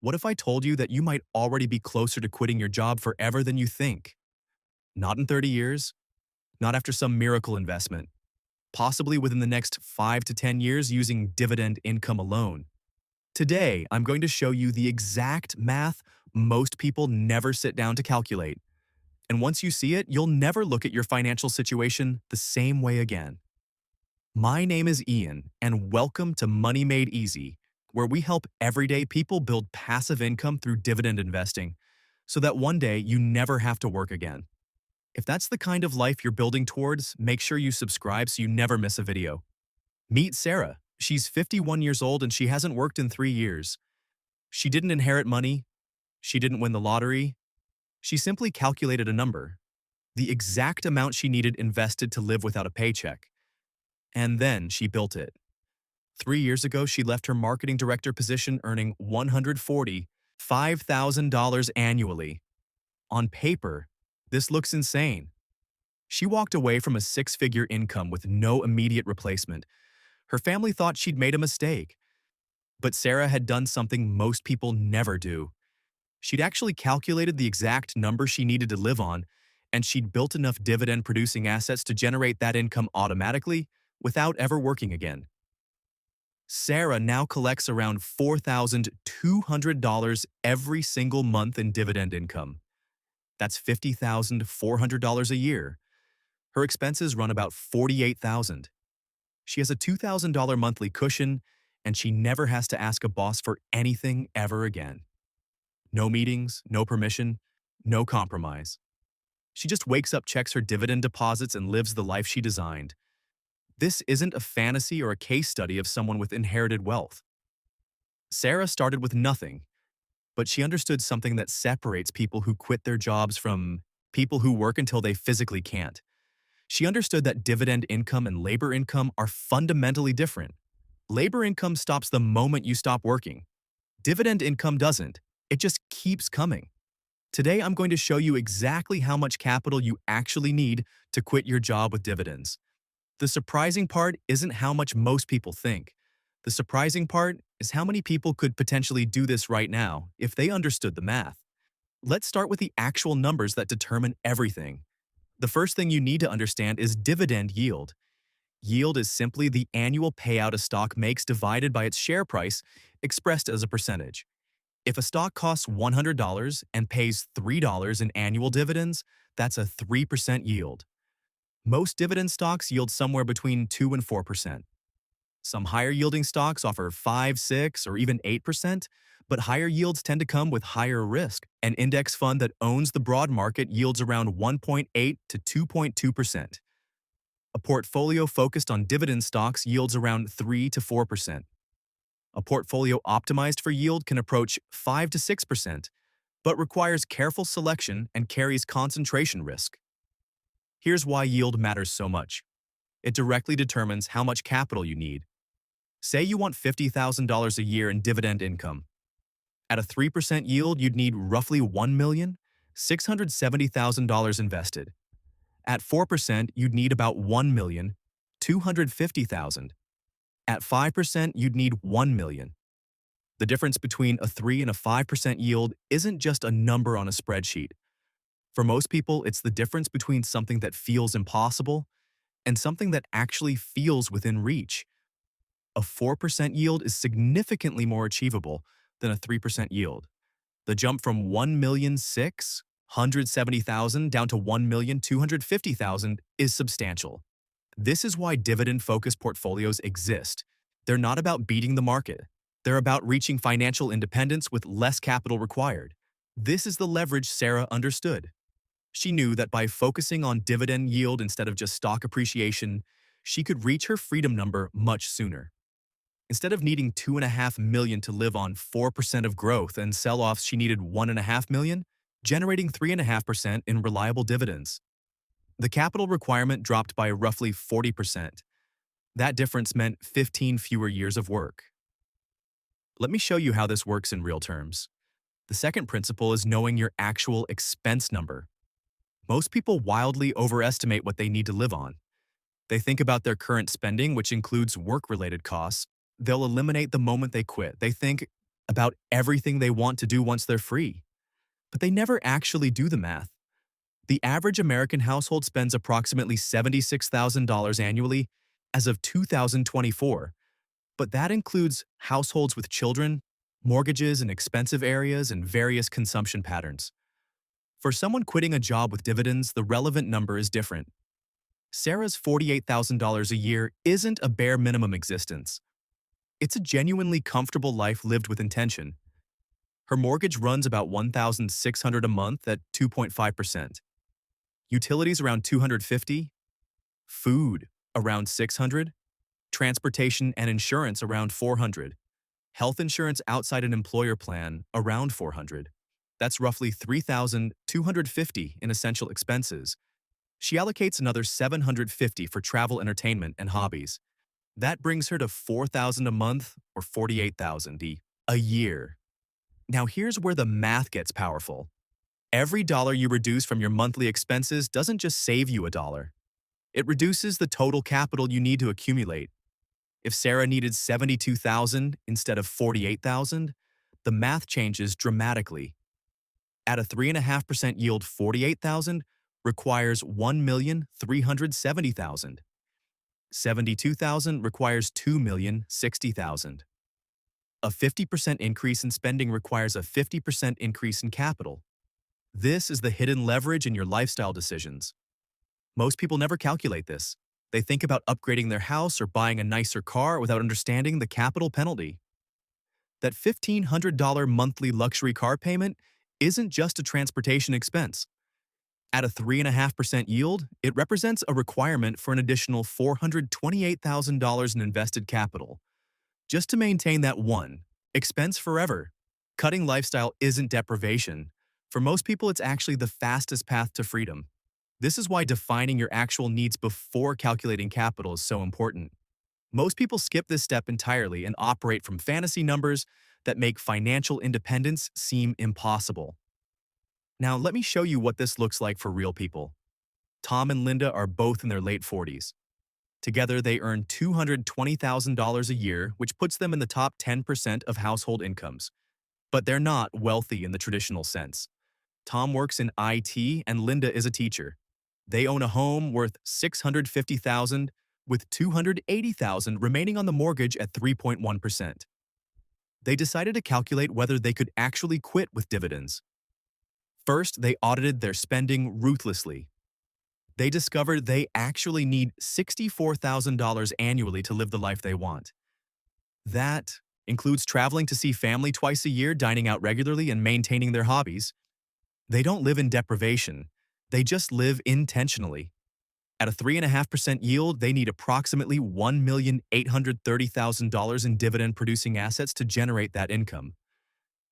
What if I told you that you might already be closer to quitting your job forever than you think? Not in 30 years, not after some miracle investment, possibly within the next 5 to 10 years using dividend income alone. Today, I'm going to show you the exact math most people never sit down to calculate. And once you see it, you'll never look at your financial situation the same way again. My name is Ian, and welcome to Money Made Easy, where we help everyday people build passive income through dividend investing so that one day you never have to work again. If that's the kind of life you're building towards, make sure you subscribe so you never miss a video. Meet Sarah. She's 51 years old and she hasn't worked in 3 years. She didn't inherit money. She didn't win the lottery. She simply calculated a number, the exact amount she needed invested to live without a paycheck. And then she built it. 3 years ago, she left her marketing director position earning $145,000 annually. On paper, this looks insane. She walked away from a six-figure income with no immediate replacement. Her family thought she'd made a mistake. But Sarah had done something most people never do. She'd actually calculated the exact number she needed to live on, and she'd built enough dividend-producing assets to generate that income automatically without ever working again. Sarah now collects around $4,200 every single month in dividend income. That's $50,400 a year. Her expenses run about $48,000. She has a $2,000 monthly cushion, and she never has to ask a boss for anything ever again. No meetings, no permission, no compromise. She just wakes up, checks her dividend deposits, and lives the life she designed. This isn't a fantasy or a case study of someone with inherited wealth. Sarah started with nothing, but she understood something that separates people who quit their jobs from people who work until they physically can't. She understood that dividend income and labor income are fundamentally different. Labor income stops the moment you stop working. Dividend income doesn't. It just keeps coming. Today, I'm going to show you exactly how much capital you actually need to quit your job with dividends. The surprising part isn't how much most people think. The surprising part is how many people could potentially do this right now if they understood the math. Let's start with the actual numbers that determine everything. The first thing you need to understand is dividend yield. Yield is simply the annual payout a stock makes divided by its share price, expressed as a percentage. If a stock costs $100 and pays $3 in annual dividends, that's a 3% yield. Most dividend stocks yield somewhere between 2 and 4%. Some higher-yielding stocks offer 5, 6, or even 8%, but higher yields tend to come with higher risk. An index fund that owns the broad market yields around 1.8 to 2.2%. A portfolio focused on dividend stocks yields around 3 to 4%. A portfolio optimized for yield can approach 5 to 6%, but requires careful selection and carries concentration risk. Here's why yield matters so much. It directly determines how much capital you need. Say you want $50,000 a year in dividend income. At a 3% yield, you'd need roughly $1,670,000 invested. At 4%, you'd need about $1,250,000. At 5%, you'd need $1 million. The difference between a 3 and a 5% yield isn't just a number on a spreadsheet. For most people, it's the difference between something that feels impossible and something that actually feels within reach. A 4% yield is significantly more achievable than a 3% yield. The jump from $1,670,000 down to $1,250,000 is substantial. This is why dividend-focused portfolios exist. They're not about beating the market. They're about reaching financial independence with less capital required. This is the leverage Sarah understood. She knew that by focusing on dividend yield instead of just stock appreciation, she could reach her freedom number much sooner. Instead of needing $2.5 million to live on 4% of growth and sell-offs, she needed $1.5 million, generating 3.5% in reliable dividends. The capital requirement dropped by roughly 40%. That difference meant 15 fewer years of work. Let me show you how this works in real terms. The second principle is knowing your actual expense number. Most people wildly overestimate what they need to live on. They think about their current spending, which includes work-related costs. They'll eliminate the moment they quit. They think, about everything they want to do once they're free. But they never actually do the math. The average American household spends approximately $76,000 annually as of 2024, but that includes households with children, mortgages in expensive areas, and various consumption patterns. For someone quitting a job with dividends, the relevant number is different. Sarah's $48,000 a year isn't a bare minimum existence. It's a genuinely comfortable life lived with intention. Her mortgage runs about $1,600 a month at 2.5%. Utilities around $250, food around $600, transportation and insurance around $400, health insurance outside an employer plan around $400. That's roughly $3,250 in essential expenses. She allocates another $750 for travel, entertainment, and hobbies. That brings her to $4,000 a month or $48,000 a year. Now here's where the math gets powerful. Every dollar you reduce from your monthly expenses doesn't just save you a dollar. It reduces the total capital you need to accumulate. If Sarah needed $72,000 instead of $48,000, the math changes dramatically. At a 3.5% yield, $48,000 requires $1,370,000. $72,000 requires $2,060,000. A 50% increase in spending requires a 50% increase in capital. This is the hidden leverage in your lifestyle decisions. Most people never calculate this. They think about upgrading their house or buying a nicer car without understanding the capital penalty. That $1,500 monthly luxury car payment isn't just a transportation expense. At a 3.5% yield, it represents a requirement for an additional $428,000 in invested capital. Just to maintain that one expense forever. Cutting lifestyle isn't deprivation. For most people, it's actually the fastest path to freedom. This is why defining your actual needs before calculating capital is so important. Most people skip this step entirely and operate from fantasy numbers that make financial independence seem impossible. Now, let me show you what this looks like for real people. Tom and Linda are both in their late 40s. Together, they earn $220,000 a year, which puts them in the top 10% of household incomes. But they're not wealthy in the traditional sense. Tom works in IT and Linda is a teacher. They own a home worth $650,000 with $280,000 remaining on the mortgage at 3.1%. They decided to calculate whether they could actually quit with dividends. First, they audited their spending ruthlessly. They discovered they actually need $64,000 annually to live the life they want. That includes traveling to see family twice a year, dining out regularly, and maintaining their hobbies. They don't live in deprivation. They just live intentionally. At a 3.5% yield, they need approximately $1,830,000 in dividend-producing assets to generate that income.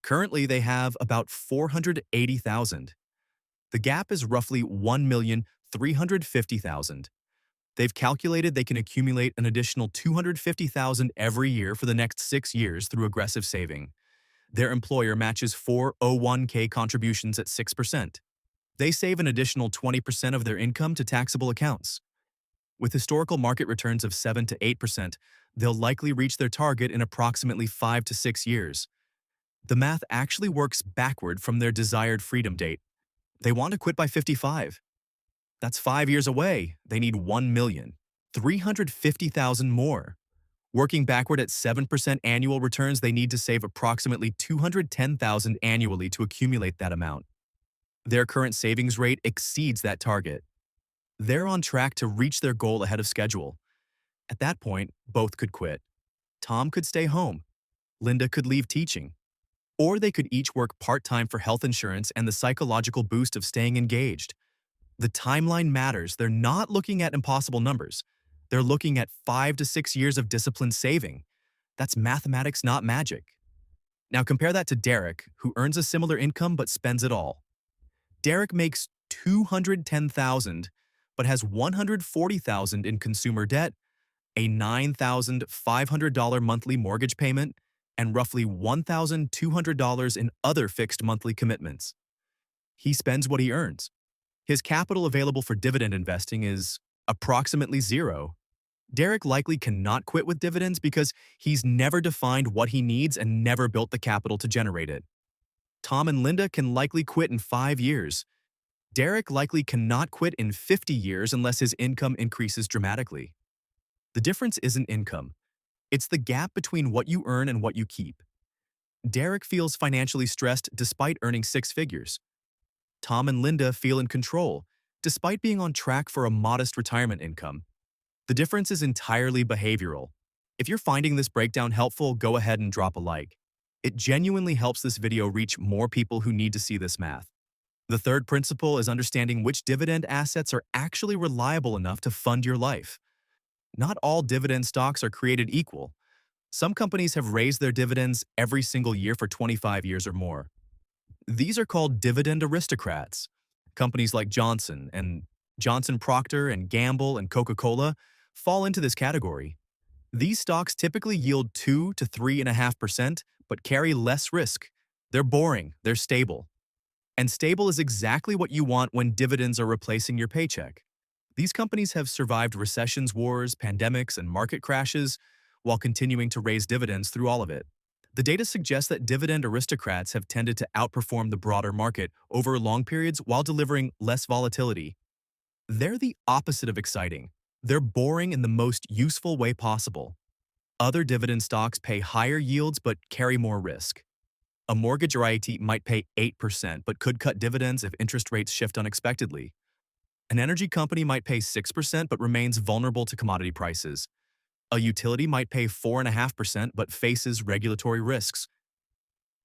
Currently, they have about $480,000. The gap is roughly $1,350,000. They've calculated they can accumulate an additional $250,000 every year for the next 6 years through aggressive saving. Their employer matches 401k contributions at 6%. They save an additional 20% of their income to taxable accounts. With historical market returns of 7 to 8%, they'll likely reach their target in approximately 5 to 6 years. The math actually works backward from their desired freedom date. They want to quit by 55. That's 5 years away. They need $1,350,000 more. Working backward at 7% annual returns, they need to save approximately $210,000 annually to accumulate that amount. Their current savings rate exceeds that target. They're on track to reach their goal ahead of schedule. At that point, both could quit. Tom could stay home. Linda could leave teaching. Or they could each work part-time for health insurance and the psychological boost of staying engaged. The timeline matters. They're not looking at impossible numbers. They're looking at 5 to 6 years of disciplined saving. That's mathematics, not magic. Now compare that to Derek, who earns a similar income but spends it all. Derek makes $210,000 but has $140,000 in consumer debt, a $9,500 monthly mortgage payment, and roughly $1,200 in other fixed monthly commitments. He spends what he earns. His capital available for dividend investing is approximately zero. Derek likely cannot quit with dividends because he's never defined what he needs and never built the capital to generate it. Tom and Linda can likely quit in 5 years. Derek likely cannot quit in 50 years unless his income increases dramatically. The difference isn't income. It's the gap between what you earn and what you keep. Derek feels financially stressed despite earning 6 figures. Tom and Linda feel in control, despite being on track for a modest retirement income. The difference is entirely behavioral. If you're finding this breakdown helpful, go ahead and drop a like. It genuinely helps this video reach more people who need to see this math. The third principle is understanding which dividend assets are actually reliable enough to fund your life. Not all dividend stocks are created equal. Some companies have raised their dividends every single year for 25 years or more. These are called dividend aristocrats. Companies like Johnson Procter and Gamble and Coca-Cola fall into this category. These stocks typically yield 2 to 3.5%, but carry less risk. They're boring, they're stable. And stable is exactly what you want when dividends are replacing your paycheck. These companies have survived recessions, wars, pandemics, and market crashes while continuing to raise dividends through all of it. The data suggests that dividend aristocrats have tended to outperform the broader market over long periods while delivering less volatility. They're the opposite of exciting. They're boring in the most useful way possible. Other dividend stocks pay higher yields but carry more risk. A mortgage REIT might pay 8% but could cut dividends if interest rates shift unexpectedly. An energy company might pay 6% but remains vulnerable to commodity prices. A utility might pay 4.5% but faces regulatory risks.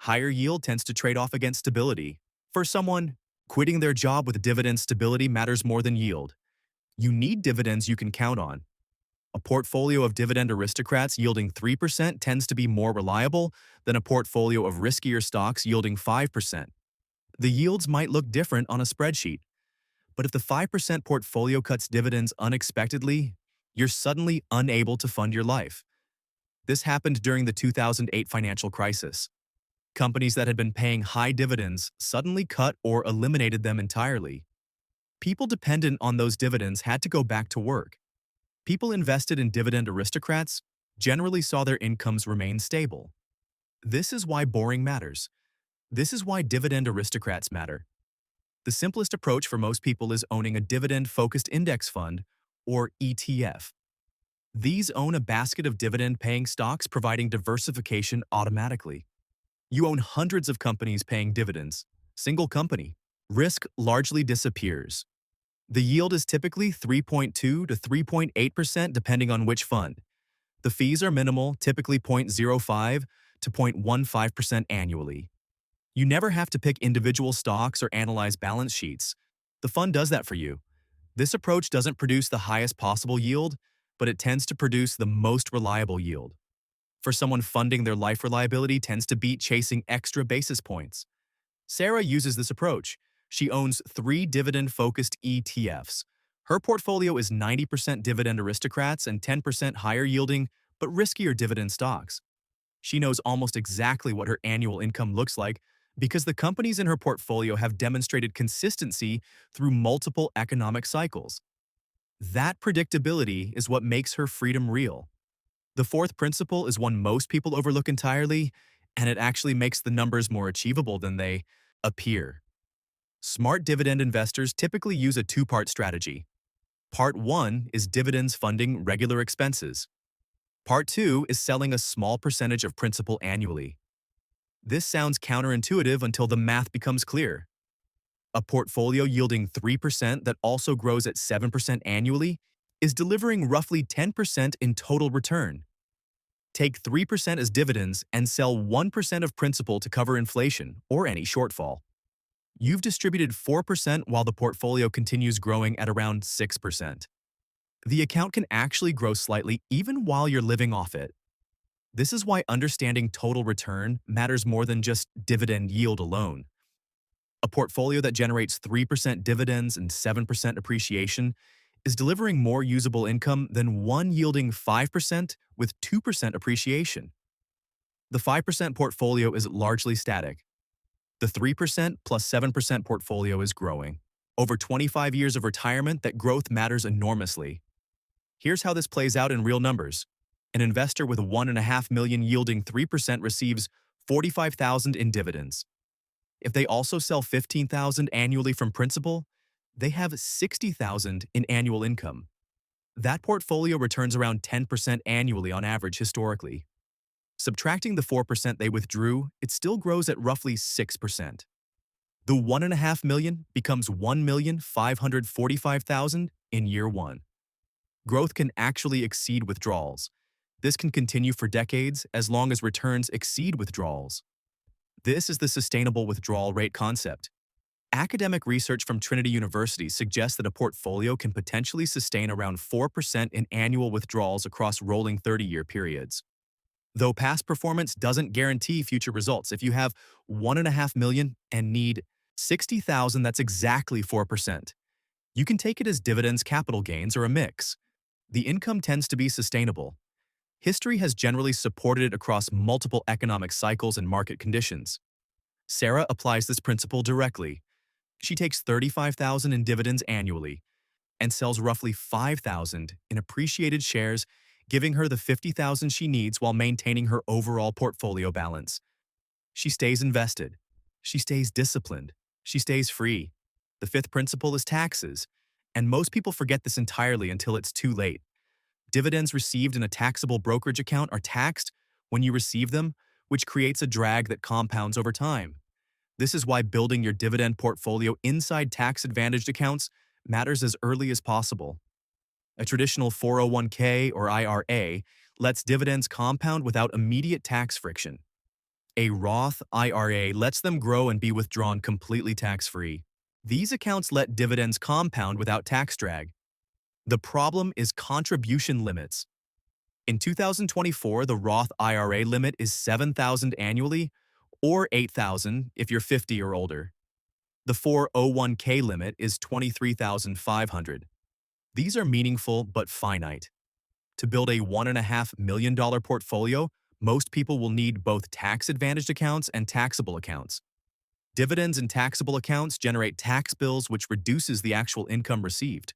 Higher yield tends to trade off against stability. For someone, quitting their job with dividend stability matters more than yield. You need dividends you can count on. A portfolio of dividend aristocrats yielding 3% tends to be more reliable than a portfolio of riskier stocks yielding 5%. The yields might look different on a spreadsheet, but if the 5% portfolio cuts dividends unexpectedly, you're suddenly unable to fund your life. This happened during the 2008 financial crisis. Companies that had been paying high dividends suddenly cut or eliminated them entirely. People dependent on those dividends had to go back to work. People invested in dividend aristocrats generally saw their incomes remain stable. This is why boring matters. This is why dividend aristocrats matter. The simplest approach for most people is owning a dividend-focused index fund, or ETF. These own a basket of dividend-paying stocks, providing diversification automatically. You own hundreds of companies paying dividends. Single company. Risk largely disappears. The yield is typically 3.2 to 3.8% depending on which fund. The fees are minimal, typically 0.05 to 0.15% annually. You never have to pick individual stocks or analyze balance sheets. The fund does that for you. This approach doesn't produce the highest possible yield, but it tends to produce the most reliable yield. For someone, funding their life reliability tends to beat chasing extra basis points. Sarah uses this approach. She owns 3 dividend-focused ETFs. Her portfolio is 90% dividend aristocrats and 10% higher-yielding but riskier dividend stocks. She knows almost exactly what her annual income looks like because the companies in her portfolio have demonstrated consistency through multiple economic cycles. That predictability is what makes her freedom real. The fourth principle is one most people overlook entirely, and it actually makes the numbers more achievable than they appear. Smart dividend investors typically use a 2-part strategy. Part 1 is dividends funding regular expenses. Part 2 is selling a small percentage of principal annually. This sounds counterintuitive until the math becomes clear. A portfolio yielding 3% that also grows at 7% annually is delivering roughly 10% in total return. Take 3% as dividends and sell 1% of principal to cover inflation or any shortfall. You've distributed 4% while the portfolio continues growing at around 6%. The account can actually grow slightly even while you're living off it. This is why understanding total return matters more than just dividend yield alone. A portfolio that generates 3% dividends and 7% appreciation is delivering more usable income than one yielding 5% with 2% appreciation. The 5% portfolio is largely static. The 3% plus 7% portfolio is growing. Over 25 years of retirement, that growth matters enormously. Here's how this plays out in real numbers. An investor with 1.5 million yielding 3% receives 45,000 in dividends. If they also sell 15,000 annually from principal, they have 60,000 in annual income. That portfolio returns around 10% annually on average historically. Subtracting the 4% they withdrew, it still grows at roughly 6%. The 1.5 million becomes 1,545,000 in year one. Growth can actually exceed withdrawals. This can continue for decades as long as returns exceed withdrawals. This is the sustainable withdrawal rate concept. Academic research from Trinity University suggests that a portfolio can potentially sustain around 4% in annual withdrawals across rolling 30-year periods. Though past performance doesn't guarantee future results, if you have 1.5 million and need 60,000, that's exactly 4%. You can take it as dividends, capital gains, or a mix. The income tends to be sustainable. History has generally supported it across multiple economic cycles and market conditions. Sarah applies this principle directly. She takes 35,000 in dividends annually and sells roughly 5,000 in appreciated shares, giving her the 50,000 she needs while maintaining her overall portfolio balance. She stays invested. She stays disciplined. She stays free. The fifth principle is taxes, and most people forget this entirely until it's too late. Dividends received in a taxable brokerage account are taxed when you receive them, which creates a drag that compounds over time. This is why building your dividend portfolio inside tax-advantaged accounts matters as early as possible. A traditional 401k or IRA lets dividends compound without immediate tax friction. A Roth IRA lets them grow and be withdrawn completely tax-free. These accounts let dividends compound without tax drag. The problem is contribution limits. In 2024, the Roth IRA limit is 7,000 annually or 8,000 if you're 50 or older. The 401k limit is 23,500. These are meaningful but finite. To build a $1.5 million portfolio, most people will need both tax-advantaged accounts and taxable accounts. Dividends in taxable accounts generate tax bills, which reduces the actual income received.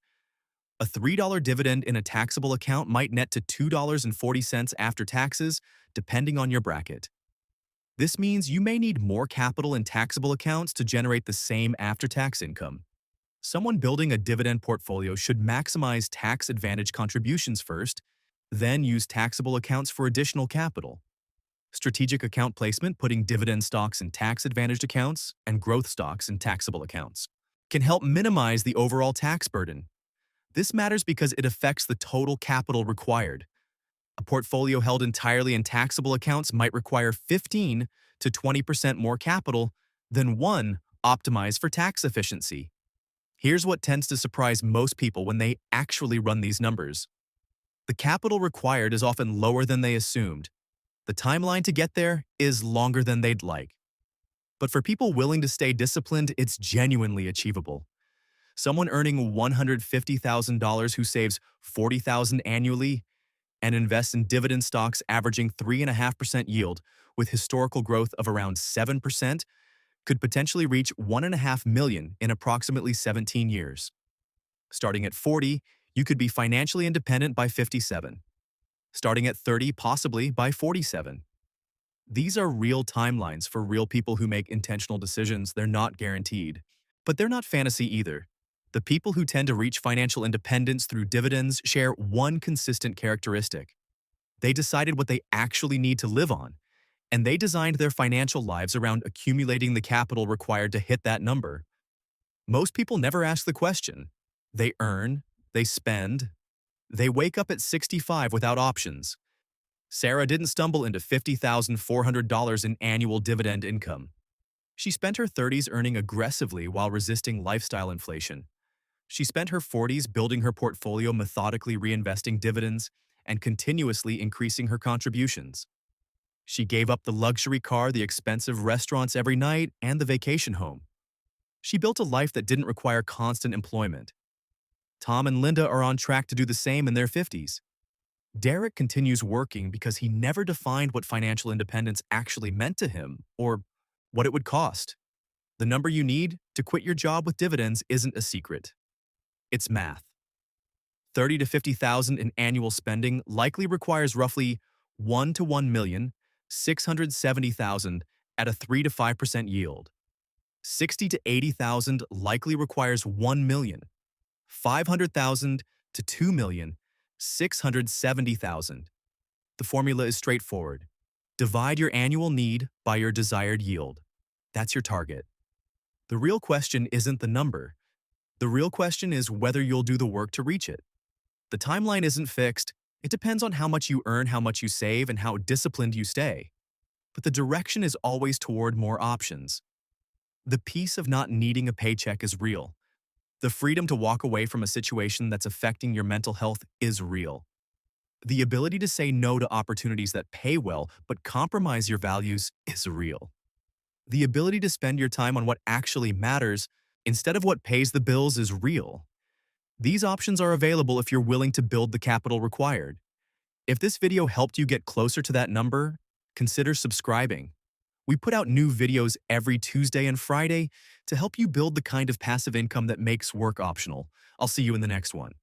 A $3 dividend in a taxable account might net to $2.40 after taxes, depending on your bracket. This means you may need more capital in taxable accounts to generate the same after-tax income. Someone building a dividend portfolio should maximize tax-advantaged contributions first, then use taxable accounts for additional capital. Strategic account placement, putting dividend stocks in tax-advantaged accounts and growth stocks in taxable accounts, can help minimize the overall tax burden. This matters because it affects the total capital required. A portfolio held entirely in taxable accounts might require 15 to 20% more capital than one optimized for tax efficiency. Here's what tends to surprise most people when they actually run these numbers. The capital required is often lower than they assumed. The timeline to get there is longer than they'd like. But for people willing to stay disciplined, it's genuinely achievable. Someone earning $150,000 who saves $40,000 annually and invests in dividend stocks averaging 3.5% yield with historical growth of around 7% could potentially reach $1.5 million in approximately 17 years. Starting at 40, you could be financially independent by 57. Starting at 30, possibly by 47. These are real timelines for real people who make intentional decisions. They're not guaranteed. But they're not fantasy either. The people who tend to reach financial independence through dividends share one consistent characteristic. They decided what they actually need to live on, and they designed their financial lives around accumulating the capital required to hit that number. Most people never ask the question. They earn, they spend, they wake up at 65 without options. Sarah didn't stumble into $50,400 in annual dividend income. She spent her 30s earning aggressively while resisting lifestyle inflation. She spent her 40s building her portfolio, methodically reinvesting dividends, and continuously increasing her contributions. She gave up the luxury car, the expensive restaurants every night, and the vacation home. She built a life that didn't require constant employment. Tom and Linda are on track to do the same in their 50s. Derek continues working because he never defined what financial independence actually meant to him or what it would cost. The number you need to quit your job with dividends isn't a secret. It's math. 30 to 50,000 in annual spending likely requires roughly 1 to 1,670,000 at a 3 to 5% yield. 60 to 80,000 likely requires 1,500,000 to 2,670,000. The formula is straightforward. Divide your annual need by your desired yield. That's your target. The real question isn't the number. The real question is whether you'll do the work to reach it. The timeline isn't fixed. It depends on how much you earn, how much you save, and how disciplined you stay. But the direction is always toward more options. The peace of not needing a paycheck is real. The freedom to walk away from a situation that's affecting your mental health is real. The ability to say no to opportunities that pay well but compromise your values is real. The ability to spend your time on what actually matters instead of what pays the bills is real. These options are available if you're willing to build the capital required. If this video helped you get closer to that number, consider subscribing. We put out new videos every Tuesday and Friday to help you build the kind of passive income that makes work optional. I'll see you in the next one.